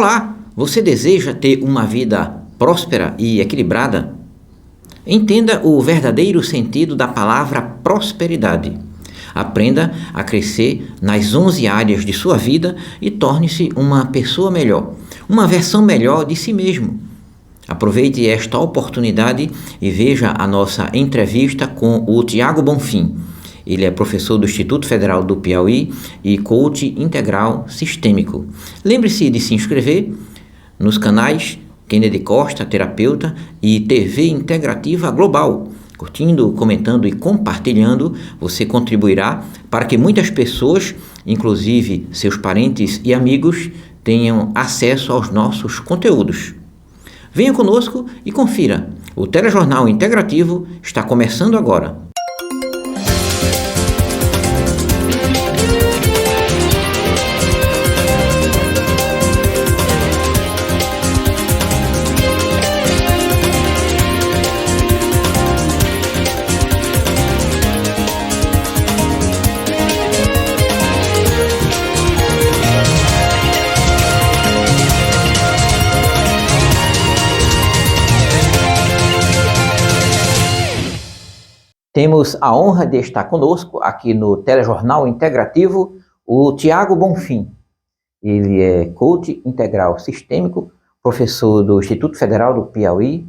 Olá, você deseja ter uma vida próspera e equilibrada? Entenda o verdadeiro sentido da palavra prosperidade. Aprenda a crescer nas 11 áreas de sua vida e torne-se uma pessoa melhor, uma versão melhor de si mesmo. Aproveite esta oportunidade e veja a nossa entrevista com o Tiago Bonfim. Ele é professor do Instituto Federal do Piauí e coach integral sistêmico. Lembre-se de se inscrever nos canais Kennedy Costa, terapeuta, e TV Integrativa Global. Curtindo, comentando e compartilhando, você contribuirá para que muitas pessoas, inclusive seus parentes e amigos, tenham acesso aos nossos conteúdos. Venha conosco e confira. O Telejornal Integrativo está começando agora. Temos a honra de estar conosco aqui no Telejornal Integrativo o Tiago Bonfim. Ele é coach integral sistêmico, professor do Instituto Federal do Piauí,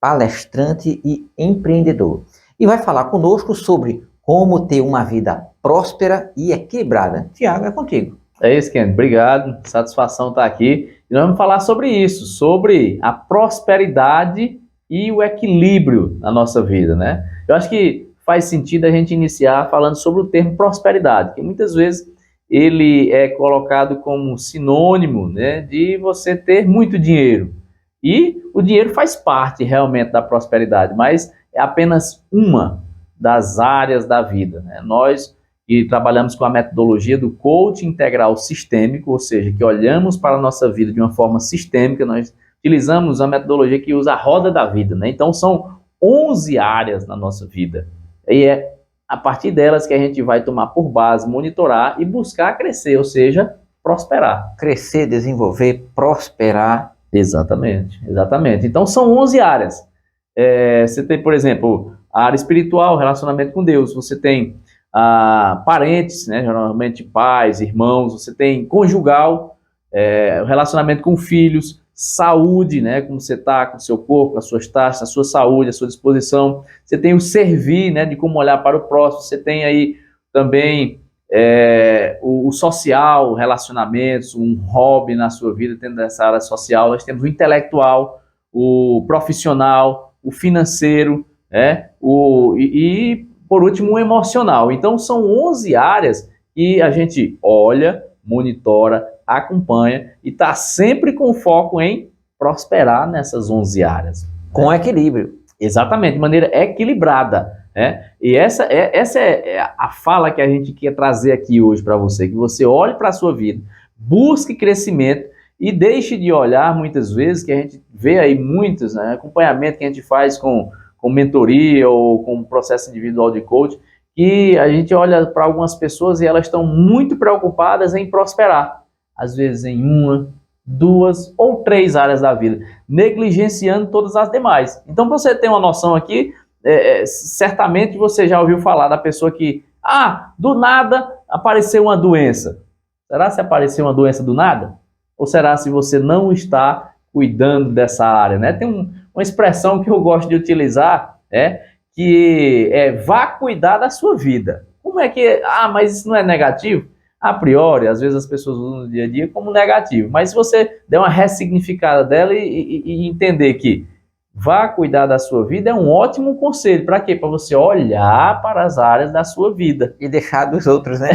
palestrante e empreendedor. E vai falar conosco sobre como ter uma vida próspera e equilibrada. Tiago, é contigo. É isso, Ken. Obrigado. Satisfação estar aqui. E nós vamos falar sobre isso, sobre a prosperidade e o equilíbrio na nossa vida, né? Eu acho que faz sentido a gente iniciar falando sobre o termo prosperidade, que muitas vezes ele é colocado como sinônimo, né, de você ter muito dinheiro. E o dinheiro faz parte realmente da prosperidade, mas é apenas uma das áreas da vida, né? Nós que trabalhamos com a metodologia do coaching integral sistêmico, ou seja, que olhamos para a nossa vida de uma forma sistêmica, nós utilizamos a metodologia que usa a roda da vida, né? Então são 11 áreas na nossa vida. E é a partir delas que a gente vai tomar por base, monitorar e buscar crescer, ou seja, prosperar. Crescer, desenvolver, prosperar. Exatamente, exatamente. Então são 11 áreas. Você tem, por exemplo, a área espiritual, relacionamento com Deus. Você tem parentes, né? Geralmente pais, irmãos. Você tem conjugal, relacionamento com filhos. Saúde, né, como você está com o seu corpo, as suas taxas, a sua saúde, a sua disposição. Você tem o servir, né, de como olhar para o próximo. Você tem aí também o social, relacionamentos, um hobby na sua vida dentro dessa área social. Nós temos o intelectual, o profissional, o financeiro, né, e por último o emocional. Então são 11 áreas que a gente olha, monitora, acompanha e está sempre com foco em prosperar nessas 11 áreas. Com equilíbrio. Exatamente, de maneira equilibrada, né? E essa é a fala que a gente quer trazer aqui hoje para você, que você olhe para a sua vida, busque crescimento e deixe de olhar muitas vezes, que a gente vê aí muitos, né, acompanhamento que a gente faz com mentoria ou com processo individual de coach, que a gente olha para algumas pessoas e elas estão muito preocupadas em prosperar. Às vezes em 1, 2 ou 3 áreas da vida, negligenciando todas as demais. Então, para você ter uma noção aqui, certamente você já ouviu falar da pessoa que, do nada apareceu uma doença. Será se apareceu uma doença do nada? Ou será se você não está cuidando dessa área, né? Tem uma expressão que eu gosto de utilizar, que vá cuidar da sua vida. Como é que mas isso não é negativo? A priori, às vezes as pessoas usam no dia a dia como negativo, mas se você der uma ressignificada dela e entender que vá cuidar da sua vida, é um ótimo conselho. Para quê? Para você olhar para as áreas da sua vida. E deixar dos outros, né?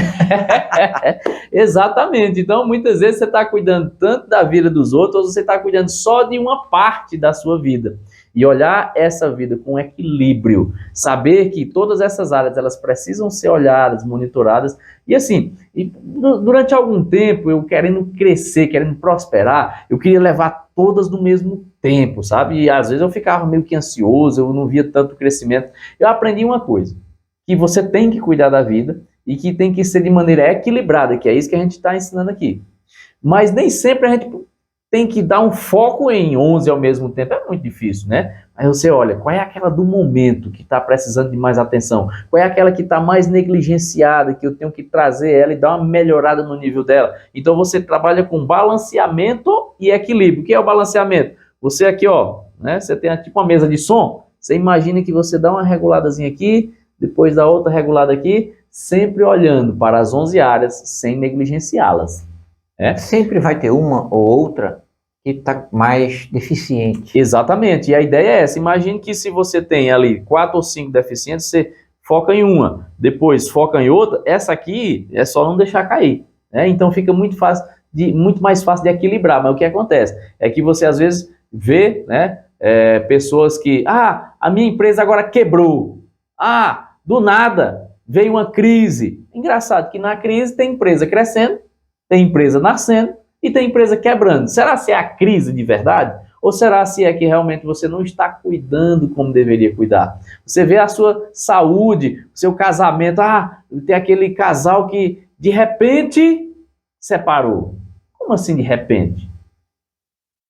Exatamente. Então, muitas vezes você está cuidando tanto da vida dos outros, ou você está cuidando só de uma parte da sua vida. E olhar essa vida com equilíbrio, saber que todas essas áreas elas precisam ser olhadas, monitoradas, e assim, durante algum tempo eu querendo crescer, querendo prosperar, eu queria levar todas no mesmo tempo, sabe? E às vezes eu ficava meio que ansioso, eu não via tanto crescimento. Eu aprendi uma coisa, que você tem que cuidar da vida e que tem que ser de maneira equilibrada, que é isso que a gente está ensinando aqui. Mas nem sempre a gente tem que dar um foco em 11 ao mesmo tempo. É muito difícil, né? Aí você olha, qual é aquela do momento que está precisando de mais atenção? Qual é aquela que está mais negligenciada, que eu tenho que trazer ela e dar uma melhorada no nível dela? Então você trabalha com balanceamento e equilíbrio. O que é o balanceamento? Você aqui, ó, né? Você tem tipo uma mesa de som. Você imagina que você dá uma reguladazinha aqui, depois dá outra regulada aqui, sempre olhando para as 11 áreas, sem negligenciá-las. Sempre vai ter uma ou outra que está mais deficiente. Exatamente, e a ideia é essa. Imagine que se você tem ali 4 ou 5 deficientes, você foca em uma, depois foca em outra, essa aqui é só não deixar cair, né? Então fica muito mais fácil de equilibrar. Mas o que acontece é que você às vezes vê, né, pessoas que, a minha empresa agora quebrou, do nada veio uma crise. Engraçado que na crise tem empresa crescendo, tem empresa nascendo e tem empresa quebrando. Será se é a crise de verdade? Ou será se é que realmente você não está cuidando como deveria cuidar? Você vê a sua saúde, o seu casamento. Tem aquele casal que de repente separou. Como assim de repente?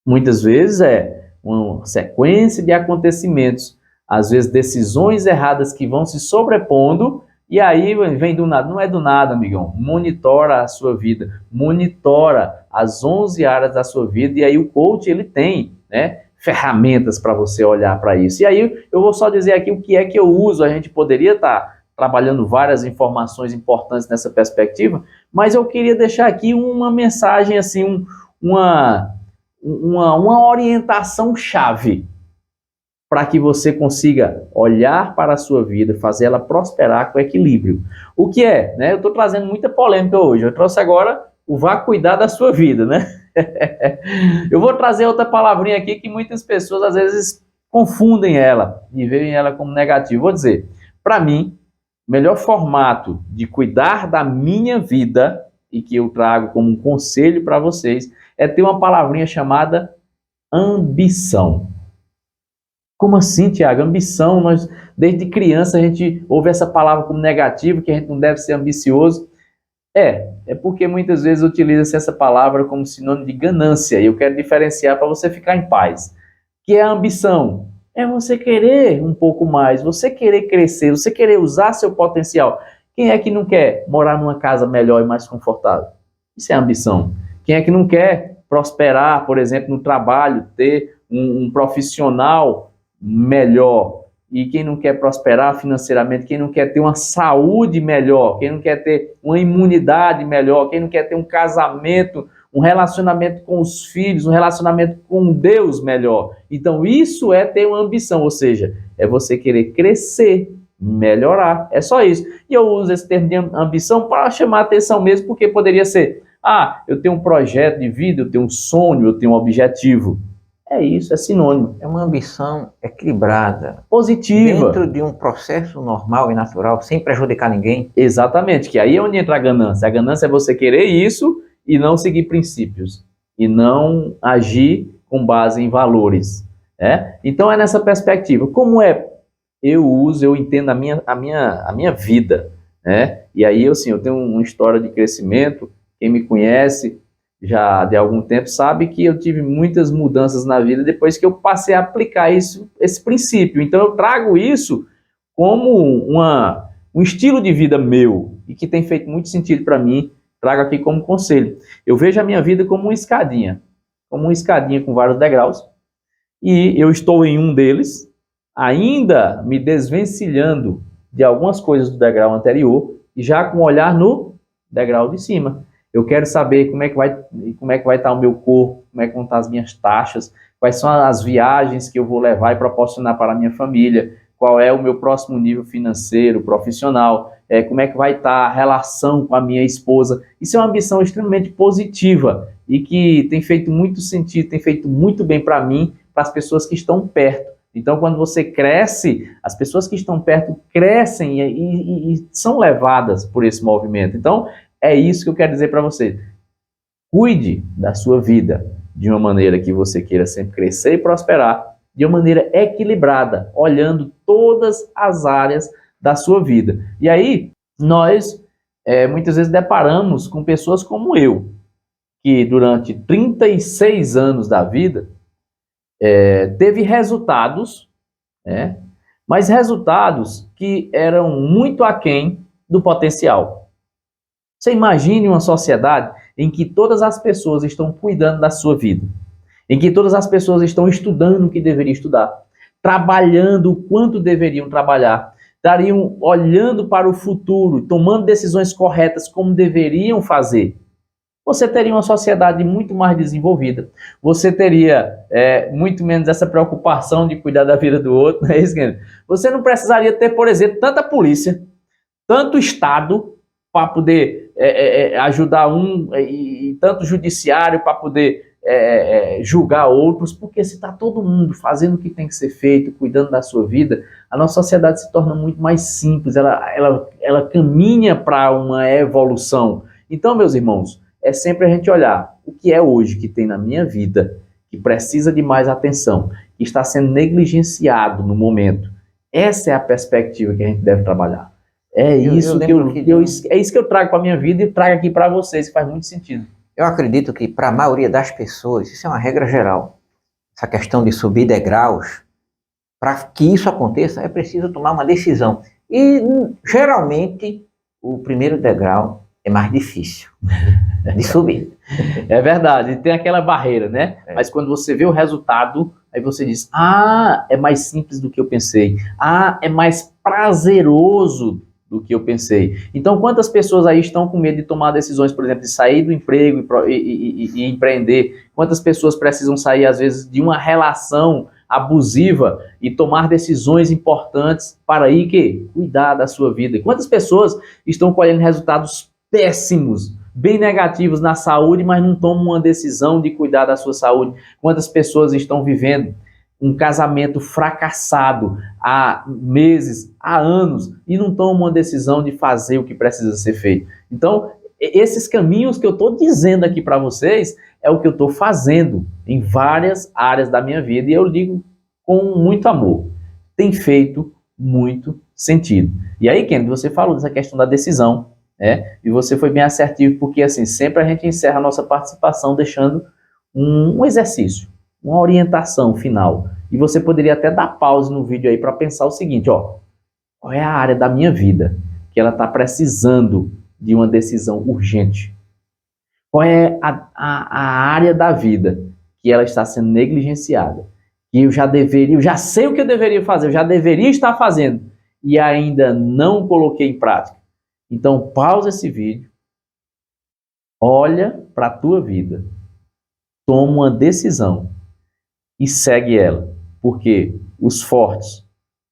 Muitas vezes é uma sequência de acontecimentos, às vezes decisões erradas que vão se sobrepondo. E aí vem do nada. Não é do nada, amigão. Monitora a sua vida. Monitora as 11 áreas da sua vida. E aí o coach, ele tem, né, ferramentas para você olhar para isso. E aí eu vou só dizer aqui o que é que eu uso. A gente poderia estar trabalhando várias informações importantes nessa perspectiva, mas eu queria deixar aqui uma mensagem, assim, uma orientação chave para que você consiga olhar para a sua vida, fazer ela prosperar com equilíbrio. O que é? Né? Eu estou trazendo muita polêmica hoje. Eu trouxe agora o vá cuidar da sua vida, né? Eu vou trazer outra palavrinha aqui que muitas pessoas às vezes confundem ela e veem ela como negativa. Vou dizer, para mim, o melhor formato de cuidar da minha vida e que eu trago como um conselho para vocês é ter uma palavrinha chamada ambição. Como assim, Tiago? Ambição, nós desde criança a gente ouve essa palavra como negativa, que a gente não deve ser ambicioso. É porque muitas vezes utiliza-se essa palavra como sinônimo de ganância, e eu quero diferenciar para você ficar em paz. Que é a ambição? É você querer um pouco mais, você querer crescer, você querer usar seu potencial. Quem é que não quer morar numa casa melhor e mais confortável? Isso é ambição. Quem é que não quer prosperar, por exemplo, no trabalho, ter um profissional melhor? E quem não quer prosperar financeiramente, quem não quer ter uma saúde melhor, quem não quer ter uma imunidade melhor, quem não quer ter um casamento, um relacionamento com os filhos, um relacionamento com Deus melhor. Então isso é ter uma ambição, ou seja, é você querer crescer, melhorar, é só isso. E eu uso esse termo de ambição para chamar a atenção mesmo, porque poderia ser, eu tenho um projeto de vida, eu tenho um sonho, eu tenho um objetivo. É isso, é sinônimo. É uma ambição equilibrada, positiva, dentro de um processo normal e natural, sem prejudicar ninguém. Exatamente, que aí é onde entra a ganância. A ganância é você querer isso e não seguir princípios, e não agir com base em valores. Então é nessa perspectiva. Como eu entendo a minha vida. E aí eu tenho uma história de crescimento. Quem me conhece já de algum tempo sabe que eu tive muitas mudanças na vida depois que eu passei a aplicar esse princípio. Então eu trago isso como um estilo de vida meu e que tem feito muito sentido para mim. Trago aqui como conselho. Eu vejo a minha vida como uma escadinha com vários degraus, e eu estou em um deles, ainda me desvencilhando de algumas coisas do degrau anterior e já com o olhar no degrau de cima. Eu quero saber como é que vai estar o meu corpo, como é que vão estar as minhas taxas, quais são as viagens que eu vou levar e proporcionar para a minha família, qual é o meu próximo nível financeiro, profissional, como é que vai estar a relação com a minha esposa. Isso é uma ambição extremamente positiva e que tem feito muito sentido, tem feito muito bem para mim, para as pessoas que estão perto. Então, quando você cresce, as pessoas que estão perto crescem e são levadas por esse movimento. Então, é isso que eu quero dizer para você. Cuide da sua vida de uma maneira que você queira sempre crescer e prosperar, de uma maneira equilibrada, olhando todas as áreas da sua vida. E aí, nós muitas vezes deparamos com pessoas como eu, que durante 36 anos da vida teve resultados, né? Mas resultados que eram muito aquém do potencial. Você imagine uma sociedade em que todas as pessoas estão cuidando da sua vida, em que todas as pessoas estão estudando o que deveriam estudar, trabalhando o quanto deveriam trabalhar, estariam olhando para o futuro, tomando decisões corretas como deveriam fazer. Você teria uma sociedade muito mais desenvolvida. Você teria muito menos essa preocupação de cuidar da vida do outro. Não é isso, Guilherme? Você não precisaria ter, por exemplo, tanta polícia, tanto Estado para poder ajudar e tanto judiciário para poder julgar outros, porque se está todo mundo fazendo o que tem que ser feito, cuidando da sua vida, a nossa sociedade se torna muito mais simples, ela caminha para uma evolução. Então, meus irmãos, é sempre a gente olhar o que é hoje que tem na minha vida, que precisa de mais atenção, que está sendo negligenciado no momento. Essa é a perspectiva que a gente deve trabalhar. É isso que eu trago para a minha vida e trago aqui para vocês, que faz muito sentido. Eu acredito que para a maioria das pessoas, isso é uma regra geral, essa questão de subir degraus, para que isso aconteça, é preciso tomar uma decisão. E, geralmente, o primeiro degrau é mais difícil de subir. É verdade, tem aquela barreira, né? Mas quando você vê o resultado, aí você diz, é mais simples do que eu pensei. É mais prazeroso do que eu pensei. Então, quantas pessoas aí estão com medo de tomar decisões, por exemplo, de sair do emprego e empreender? Quantas pessoas precisam sair, às vezes, de uma relação abusiva e tomar decisões importantes para ir cuidar da sua vida? E quantas pessoas estão colhendo resultados péssimos, bem negativos na saúde, mas não tomam uma decisão de cuidar da sua saúde? Quantas pessoas estão vivendo um casamento fracassado há meses, há anos, e não tomam uma decisão de fazer o que precisa ser feito? Então, esses caminhos que eu estou dizendo aqui para vocês é o que eu estou fazendo em várias áreas da minha vida, e eu digo com muito amor. Tem feito muito sentido. E aí, Kennedy, você falou dessa questão da decisão, e você foi bem assertivo, porque assim, sempre a gente encerra a nossa participação deixando um exercício, uma orientação final. E você poderia até dar pausa no vídeo aí para pensar o seguinte, qual é a área da minha vida que ela está precisando de uma decisão urgente? Qual é a área da vida que ela está sendo negligenciada? Que eu já sei o que eu deveria fazer, eu já deveria estar fazendo e ainda não coloquei em prática. Então, pausa esse vídeo, olha para a tua vida, toma uma decisão e segue ela, porque os fortes,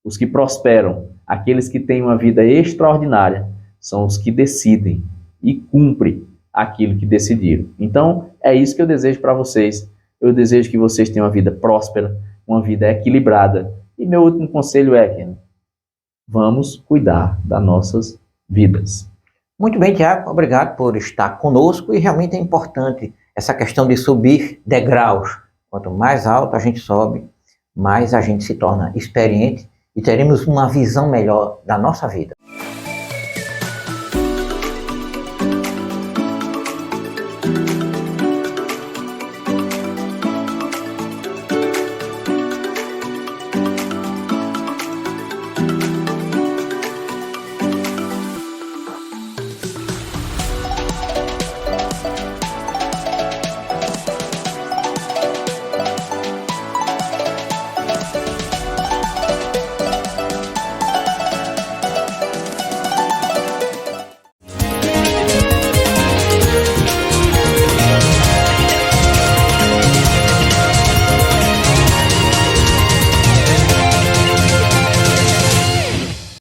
os que prosperam, aqueles que têm uma vida extraordinária, são os que decidem e cumprem aquilo que decidiram. Então, é isso que eu desejo para vocês. Eu desejo que vocês tenham uma vida próspera, uma vida equilibrada. E meu último conselho é, vamos cuidar das nossas vidas. Muito bem, Tiago, obrigado por estar conosco, e realmente é importante essa questão de subir degraus. Quanto mais alto a gente sobe, mais a gente se torna experiente e teremos uma visão melhor da nossa vida.